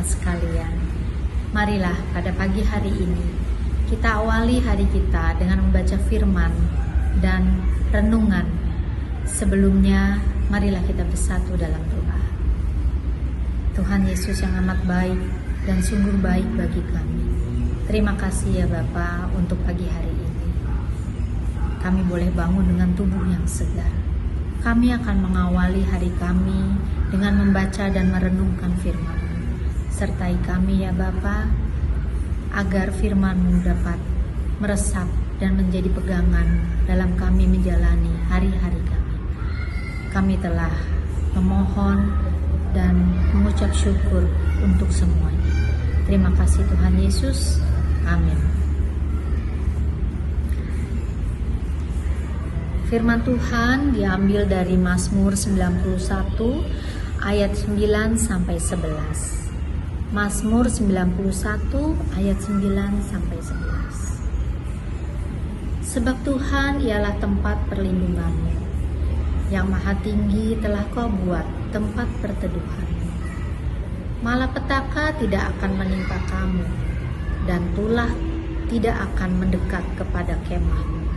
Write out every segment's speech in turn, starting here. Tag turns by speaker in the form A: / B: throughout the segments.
A: jemaat sekalian, marilah pada pagi hari ini kita awali hari kita dengan membaca firman dan renungan. Sebelumnya, marilah kita bersatu dalam doa. Tuhan Yesus yang amat baik dan sungguh baik bagi kami. Terima kasih ya Bapa untuk pagi hari ini. Kami boleh bangun dengan tubuh yang segar. Kami akan mengawali hari kami dengan membaca dan merenungkan firman-Mu. Sertai kami ya Bapa, agar firman-Mu dapat meresap dan menjadi pegangan dalam kami menjalani hari-hari kami. Kami telah memohon dan mengucap syukur untuk semuanya. Terima kasih Tuhan Yesus. Amin. Firman Tuhan diambil dari Mazmur 91 ayat 9 sampai 11. Mazmur 91 ayat 9 sampai 11. Sebab Tuhan ialah tempat perlindunganmu, yang maha tinggi telah kau buat tempat perteduhanmu. Malapetaka tidak akan menimpa kamu, dan tulah tidak akan mendekat kepada kemahmu.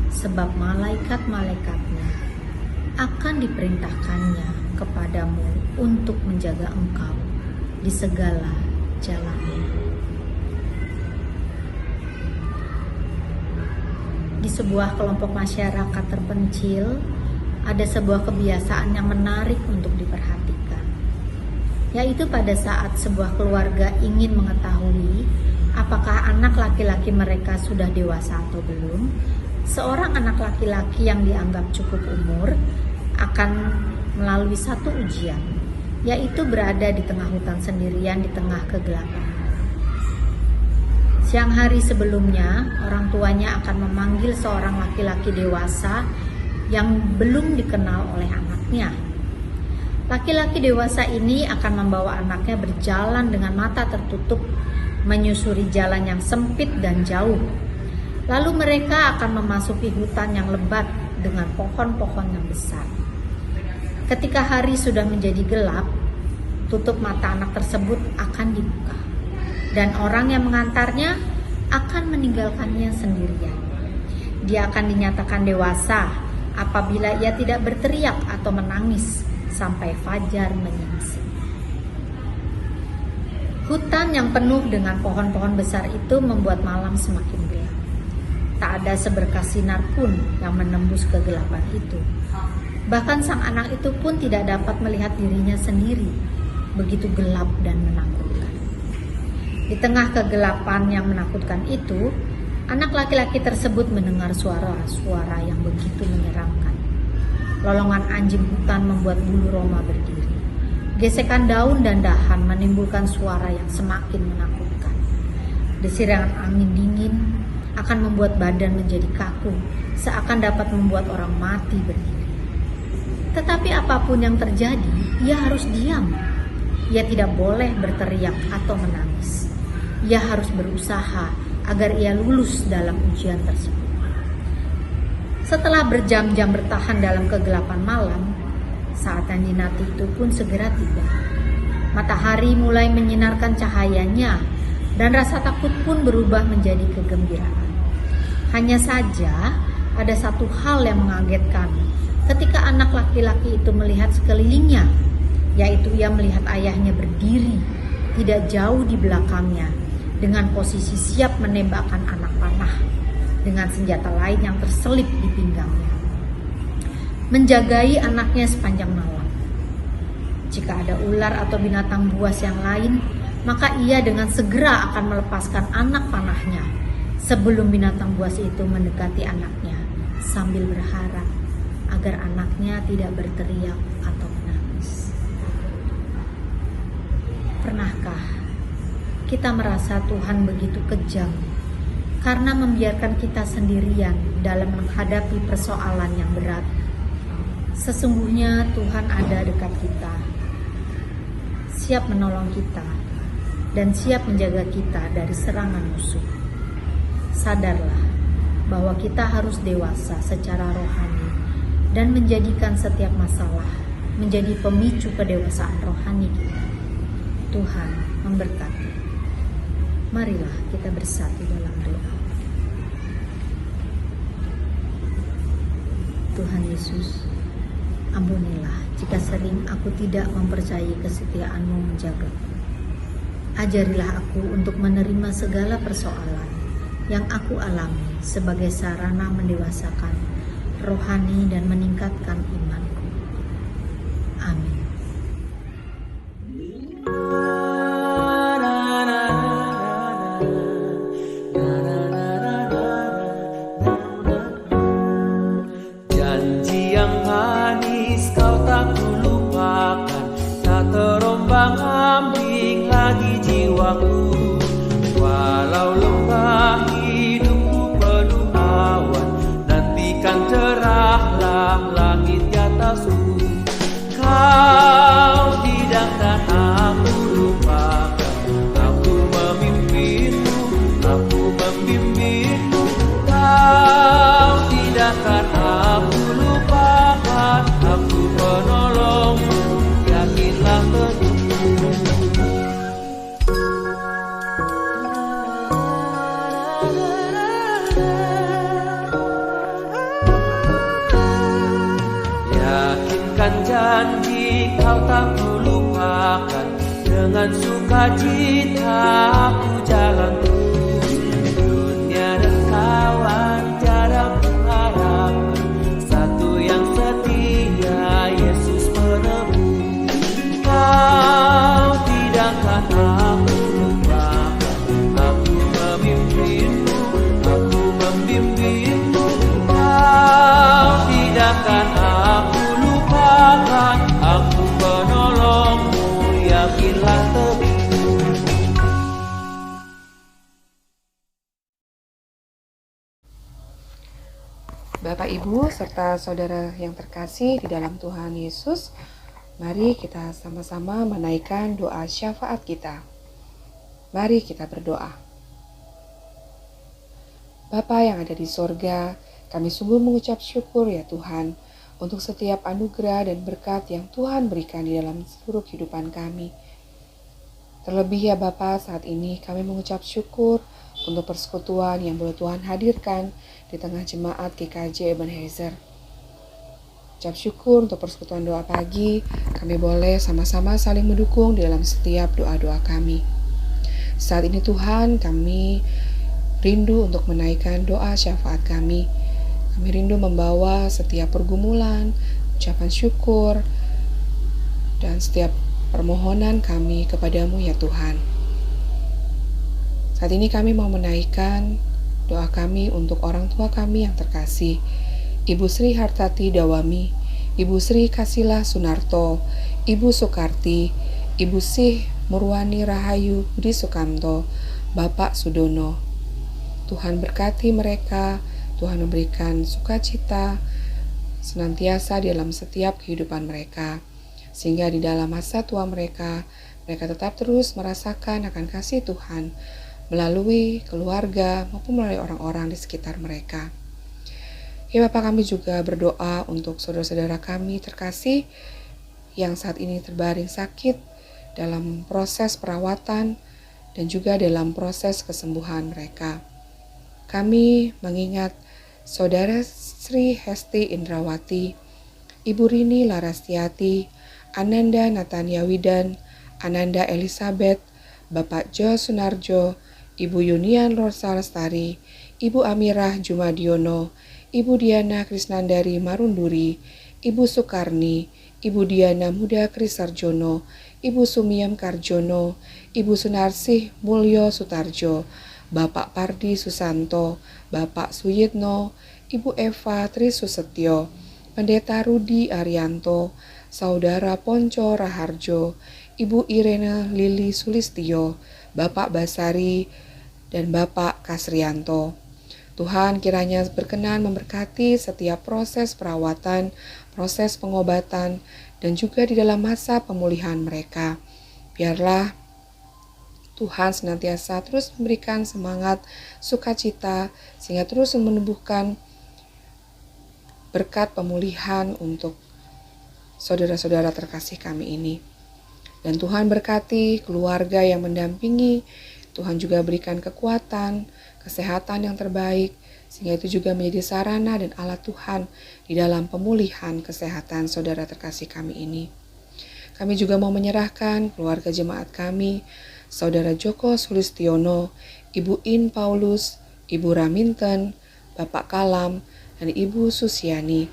A: Sebab malaikat-malaikatnya akan diperintahkannya kepadamu untuk menjaga engkau di segala jalanmu. Di sebuah kelompok masyarakat terpencil, ada sebuah kebiasaan yang menarik untuk diperhatikan, yaitu pada saat sebuah keluarga ingin mengetahui apakah anak laki-laki mereka sudah dewasa atau belum. Seorang anak laki-laki yang dianggap cukup umur akan melalui satu ujian, yaitu berada di tengah hutan sendirian di tengah kegelapan. Siang hari sebelumnya, orang tuanya akan memanggil seorang laki-laki dewasa yang belum dikenal oleh anaknya. Laki-laki dewasa ini akan membawa anaknya berjalan dengan mata tertutup, menyusuri jalan yang sempit dan jauh. Lalu mereka akan memasuki hutan yang lebat dengan pohon-pohon yang besar. Ketika hari sudah menjadi gelap, tutup mata anak tersebut akan dibuka, dan orang yang mengantarnya akan meninggalkannya sendirian. Dia akan dinyatakan dewasa apabila ia tidak berteriak atau menangis sampai fajar menyingsing. Hutan yang penuh dengan pohon-pohon besar itu membuat malam semakin gelap. Tak ada seberkas sinar pun yang menembus kegelapan itu. Bahkan sang anak itu pun tidak dapat melihat dirinya sendiri, begitu gelap dan menakutkan. Di tengah kegelapan yang menakutkan itu, anak laki-laki tersebut mendengar suara-suara yang begitu menyeramkan. Lolongan anjing hutan membuat bulu roma berdiri. Gesekan daun dan dahan menimbulkan suara yang semakin menakutkan. Desiran angin dingin akan membuat badan menjadi kaku, seakan dapat membuat orang mati berdiri. Tetapi apapun yang terjadi, ia harus diam. Ia tidak boleh berteriak atau menangis. Ia harus berusaha agar ia lulus dalam ujian tersebut. Setelah berjam-jam bertahan dalam kegelapan malam, saat yang dinanti itu pun segera tiba. Matahari mulai menyinarkan cahayanya, dan rasa takut pun berubah menjadi kegembiraan. Hanya saja ada satu hal yang mengagetkan ketika anak laki-laki itu melihat sekelilingnya, yaitu ia melihat ayahnya berdiri tidak jauh di belakangnya dengan posisi siap menembakkan anak panah dengan senjata lain yang terselip di pinggangnya, menjagai anaknya sepanjang malam. Jika ada ular atau binatang buas yang lain, maka ia dengan segera akan melepaskan anak panahnya sebelum binatang buas itu mendekati anaknya, sambil berharap agar anaknya tidak berteriak atau menangis. Pernahkah kita merasa Tuhan begitu kejam karena membiarkan kita sendirian dalam menghadapi persoalan yang berat? Sesungguhnya Tuhan ada dekat kita, siap menolong kita, dan siap menjaga kita dari serangan musuh. Sadarlah bahwa kita harus dewasa secara rohani dan menjadikan setiap masalah menjadi pemicu kedewasaan rohani kita. Tuhan memberkati. Marilah kita bersatu dalam doa. Tuhan Yesus, ampunilah jika sering aku tidak mempercayai kesetiaan-Mu menjagaku. Ajarilah aku untuk menerima segala persoalan yang aku alami sebagai sarana mendewasakan rohani dan meningkatkan imanku. Amin.
B: Janji yang manis kau tak kulupakan, tak terombang-ambing lagi jiwaku. Walau lembah hidupku penuh awan, nantikan cerahlah langit di atasku. Kau tidakkan aku lupakan, aku memimpinmu, aku membimbingmu. Kau tidakkan aku lupakan, aku penolongmu, yakinlah teguh. Yakinkan janji kau tak kulupakan, dengan sukacita aku jalan terus. Dunia dan kawan tiada kuharapkan, satu yang setia, Yesus penebus. Kau tidakkan aku lupakan, aku memimpinmu, aku membimbingmu. Kau tidakkan aku lupakan, aku penolongmu, yakinlah teguh.
C: Bapak, Ibu, serta saudara yang terkasih di dalam Tuhan Yesus, mari kita sama-sama menaikkan doa syafaat kita. Mari kita berdoa. Bapa yang ada di sorga, kami sungguh mengucap syukur ya Tuhan, untuk setiap anugerah dan berkat yang Tuhan berikan di dalam seluruh kehidupan kami. Terlebih ya Bapa, saat ini kami mengucap syukur untuk persekutuan yang boleh Tuhan hadirkan di tengah jemaat GKJ Ebenezer. Ucap syukur untuk persekutuan doa pagi, kami boleh sama-sama saling mendukung di dalam setiap doa-doa kami. Saat ini Tuhan, kami rindu untuk menaikkan doa syafaat kami. Kami rindu membawa setiap pergumulan, ucapan syukur, dan setiap permohonan kami kepadamu ya Tuhan. Saat ini kami mau menaikkan doa kami untuk orang tua kami yang terkasih, Ibu Sri Hartati Dawami, Ibu Sri Kasila Sunarto, Ibu Soekarti, Ibu Sih Murwani Rahayu Budi Sukamto, Bapak Sudono. Tuhan berkati mereka, Tuhan memberikan sukacita senantiasa dalam setiap kehidupan mereka, sehingga di dalam masa tua mereka tetap terus merasakan akan kasih Tuhan melalui keluarga maupun melalui orang-orang di sekitar mereka. Ya Bapak, kami juga berdoa untuk saudara-saudara kami terkasih yang saat ini terbaring sakit dalam proses perawatan dan juga dalam proses kesembuhan mereka. Kami mengingat Saudara Sri Hesti Indrawati, Ibu Rini Larastiati, Ananda Natania Widan, Ananda Elizabeth, Bapak Jo Sunarjo, Ibu Yunian Rosa Lestari, Ibu Amirah Jumadiono, Ibu Diana Krisnandari Marunduri, Ibu Sukarni, Ibu Diana Muda Krisarjono, Ibu Sumiem Karjono, Ibu Sunarsih Mulyo Sutarjo, Bapak Pardi Susanto, Bapak Suyitno, Ibu Eva Trisusetyo, Pendeta Rudi Arianto, Saudara Ponco Raharjo, Ibu Irene Lili Sulistyo, Bapak Basari, dan Bapak Kasrianto. Tuhan kiranya berkenan memberkati setiap proses perawatan, proses pengobatan, dan juga di dalam masa pemulihan mereka. Biarlah Tuhan senantiasa terus memberikan semangat, sukacita, sehingga terus menumbuhkan berkat pemulihan untuk saudara-saudara terkasih kami ini. Dan Tuhan berkati keluarga yang mendampingi. Tuhan juga berikan kekuatan, kesehatan yang terbaik, sehingga itu juga menjadi sarana dan alat Tuhan di dalam pemulihan kesehatan saudara terkasih kami ini. Kami juga mau menyerahkan keluarga jemaat kami, Saudara Joko Sulistiono, Ibu In Paulus, Ibu Raminten, Bapak Kalam, dan Ibu Susiani.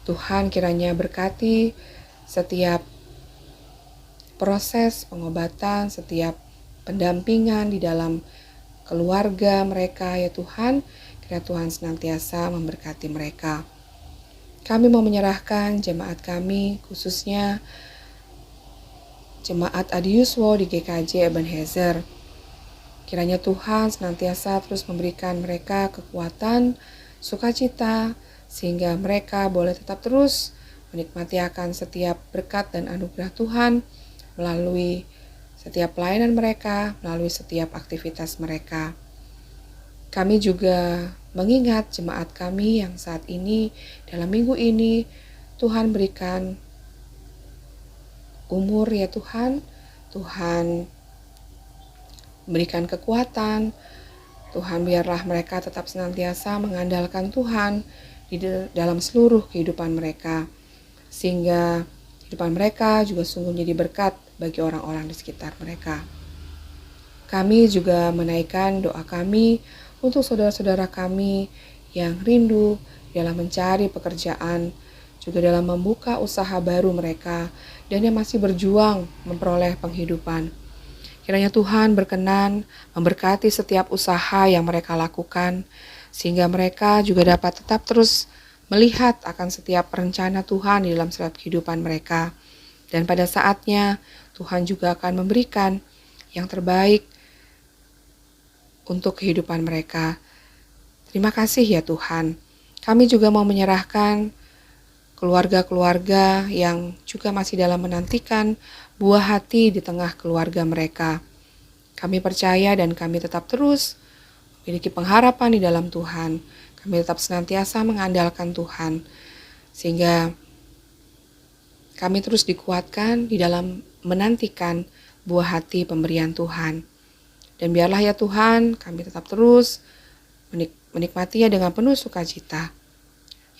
C: Tuhan kiranya berkati setiap proses pengobatan, setiap pendampingan di dalam keluarga mereka, ya Tuhan. Kiranya Tuhan senantiasa memberkati mereka. Kami mau menyerahkan jemaat kami, khususnya Jemaat Adi Yuswo di GKJ Ebenezer. Kiranya Tuhan senantiasa terus memberikan mereka kekuatan, sukacita, sehingga mereka boleh tetap terus menikmati akan setiap berkat dan anugerah Tuhan melalui setiap pelayanan mereka, melalui setiap aktivitas mereka. Kami juga mengingat jemaat kami yang saat ini, dalam minggu ini, Tuhan berikan umur ya Tuhan, Tuhan berikan kekuatan, Tuhan biarlah mereka tetap senantiasa mengandalkan Tuhan di dalam seluruh kehidupan mereka, sehingga kehidupan mereka juga sungguh menjadi berkat bagi orang-orang di sekitar mereka. Kami juga menaikkan doa kami untuk saudara-saudara kami yang rindu dalam mencari pekerjaan, juga dalam membuka usaha baru mereka, dan yang masih berjuang memperoleh penghidupan. Kiranya Tuhan berkenan memberkati setiap usaha yang mereka lakukan, sehingga mereka juga dapat tetap terus melihat akan setiap rencana Tuhan di dalam setiap kehidupan mereka. Dan pada saatnya Tuhan juga akan memberikan yang terbaik untuk kehidupan mereka. Terima kasih ya Tuhan. Kami juga mau menyerahkan keluarga-keluarga yang juga masih dalam menantikan buah hati di tengah keluarga mereka. Kami percaya dan kami tetap terus memiliki pengharapan di dalam Tuhan. Kami tetap senantiasa mengandalkan Tuhan, sehingga kami terus dikuatkan di dalam menantikan buah hati pemberian Tuhan. Dan biarlah ya Tuhan, kami tetap terus menikmatinya dengan penuh sukacita.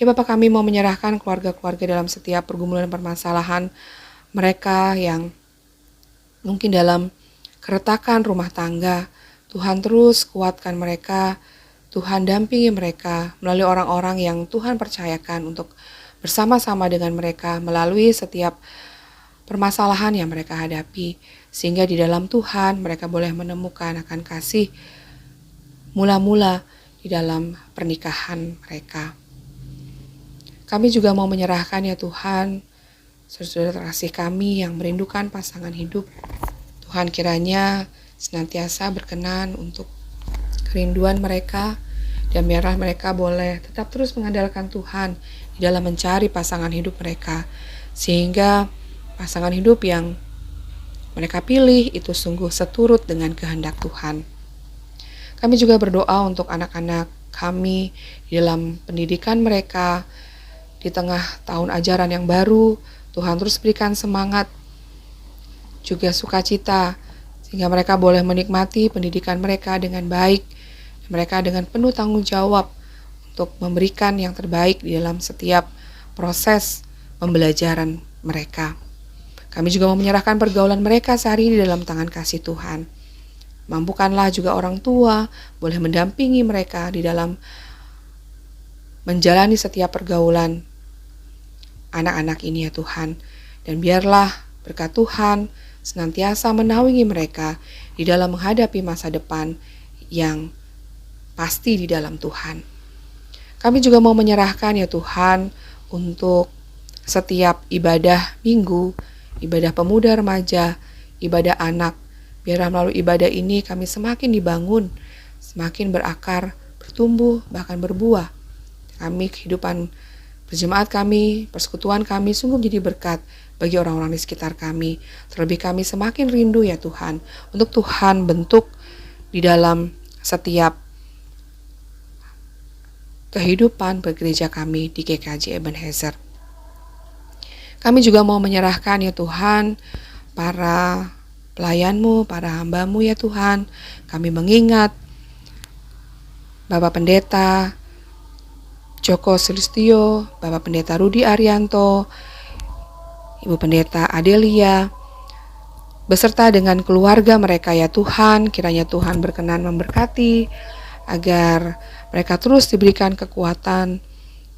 C: Ya Bapak, kami mau menyerahkan keluarga-keluarga dalam setiap pergumulan permasalahan mereka yang mungkin dalam keretakan rumah tangga. Tuhan terus kuatkan mereka, Tuhan dampingi mereka melalui orang-orang yang Tuhan percayakan untuk bersama-sama dengan mereka melalui setiap permasalahan yang mereka hadapi. Sehingga di dalam Tuhan mereka boleh menemukan akan kasih mula-mula di dalam pernikahan mereka. Kami juga mau menyerahkan ya Tuhan, saudara terkasih kami yang merindukan pasangan hidup. Tuhan kiranya senantiasa berkenan untuk kerinduan mereka, dan biarlah mereka boleh tetap terus mengandalkan Tuhan di dalam mencari pasangan hidup mereka, sehingga pasangan hidup yang mereka pilih itu sungguh seturut dengan kehendak Tuhan. Kami juga berdoa untuk anak-anak kami di dalam pendidikan mereka, di tengah tahun ajaran yang baru. Tuhan terus berikan semangat, juga sukacita, sehingga mereka boleh menikmati pendidikan mereka dengan baik, mereka dengan penuh tanggung jawab untuk memberikan yang terbaik di dalam setiap proses pembelajaran mereka. Kami juga mau menyerahkan pergaulan mereka sehari di dalam tangan kasih Tuhan. Mampukanlah juga orang tua boleh mendampingi mereka di dalam menjalani setiap pergaulan anak-anak ini ya Tuhan. Dan biarlah berkat Tuhan senantiasa menaungi mereka di dalam menghadapi masa depan yang pasti di dalam Tuhan. Kami juga mau menyerahkan ya Tuhan untuk setiap ibadah minggu, ibadah pemuda remaja, ibadah anak. Biarlah melalui ibadah ini kami semakin dibangun, semakin berakar, bertumbuh, bahkan berbuah. Kami kehidupan berjemaat kami, persekutuan kami sungguh menjadi berkat bagi orang-orang di sekitar kami. Terlebih kami semakin rindu ya Tuhan, untuk Tuhan bentuk di dalam setiap kehidupan bergereja kami di GKJ Ebenezer. Kami juga mau menyerahkan ya Tuhan, para pelayan-Mu, para hamba-Mu ya Tuhan. Kami mengingat Bapak Pendeta Joko Sulistyo, Bapak Pendeta Rudi Arianto, Ibu Pendeta Adelia, beserta dengan keluarga mereka ya Tuhan. Kiranya Tuhan berkenan memberkati agar mereka terus diberikan kekuatan,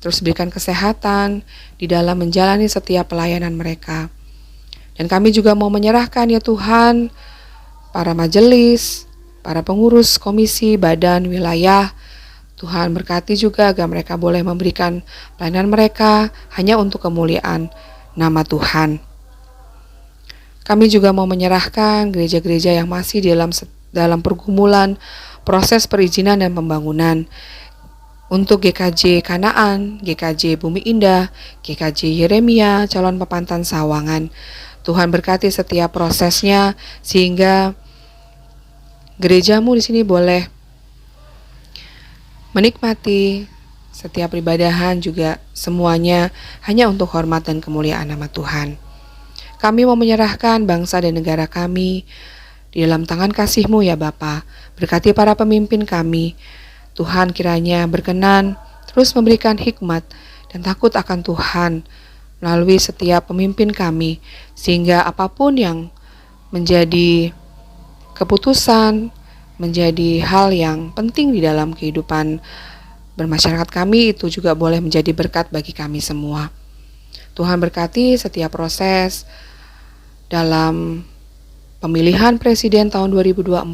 C: terus diberikan kesehatan di dalam menjalani setiap pelayanan mereka. Dan kami juga mau menyerahkan ya Tuhan para majelis, para pengurus komisi, badan, wilayah. Tuhan berkati juga agar mereka boleh memberikan pelayanan mereka hanya untuk kemuliaan nama Tuhan. Kami juga mau menyerahkan gereja-gereja yang masih dalam pergumulan proses perizinan dan pembangunan. Untuk GKJ Kanaan, GKJ Bumi Indah, GKJ Yeremia, calon Pepantan Sawangan. Tuhan berkati setiap prosesnya sehingga gerejamu di sini boleh menikmati setiap peribadahan juga semuanya hanya untuk hormat dan kemuliaan nama Tuhan. Kami mau menyerahkan bangsa dan negara kami di dalam tangan kasih-Mu ya Bapa. Berkati para pemimpin kami. Tuhan kiranya berkenan terus memberikan hikmat dan takut akan Tuhan melalui setiap pemimpin kami, sehingga apapun yang menjadi keputusan, menjadi hal yang penting di dalam kehidupan bermasyarakat kami, itu juga boleh menjadi berkat bagi kami semua. Tuhan berkati setiap proses dalam pemilihan presiden tahun 2024.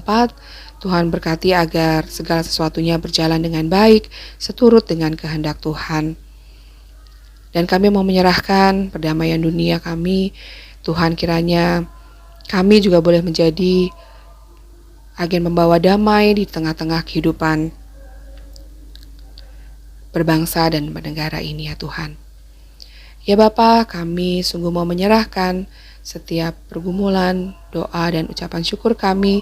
C: Tuhan berkati agar segala sesuatunya berjalan dengan baik, seturut dengan kehendak Tuhan. Dan kami mau menyerahkan perdamaian dunia kami. Tuhan kiranya kami juga boleh menjadi agen membawa damai di tengah-tengah kehidupan berbangsa dan bernegara ini ya Tuhan. Ya Bapa, kami sungguh mau menyerahkan setiap pergumulan, doa dan ucapan syukur kami.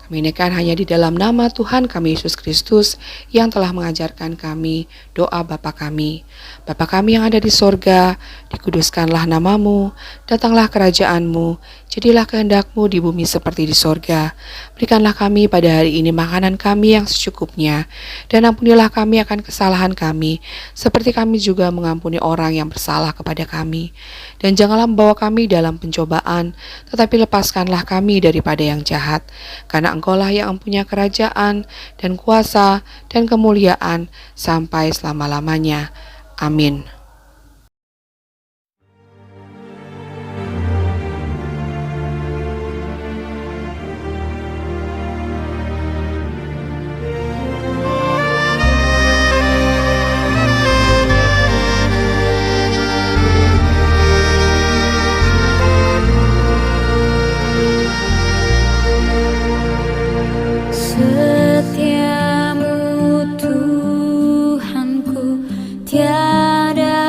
C: Kami naikkan hanya di dalam nama Tuhan kami Yesus Kristus yang telah mengajarkan kami doa Bapa kami. Bapa kami yang ada di sorga, dikuduskanlah namamu, datanglah kerajaan-Mu, jadilah kehendak-Mu di bumi seperti di sorga. Berikanlah kami pada hari ini makanan kami yang secukupnya, dan ampunilah kami akan kesalahan kami, seperti kami juga mengampuni orang yang bersalah kepada kami. Dan janganlah membawa kami dalam pencobaan, tetapi lepaskanlah kami daripada yang jahat, karena Engkaulah yang mempunyai kerajaan dan kuasa dan kemuliaan sampai selama-lamanya. Amin.
D: Setiamu Tuhanku, tiada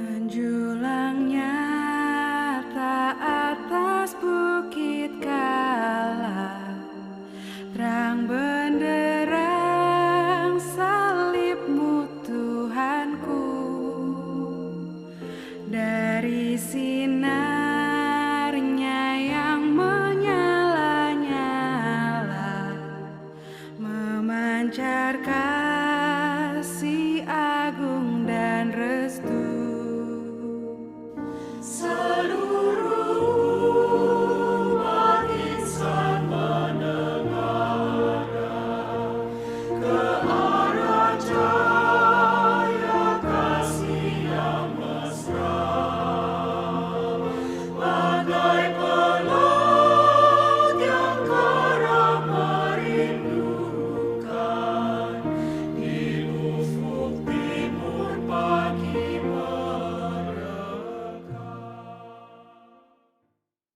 C: Manjulah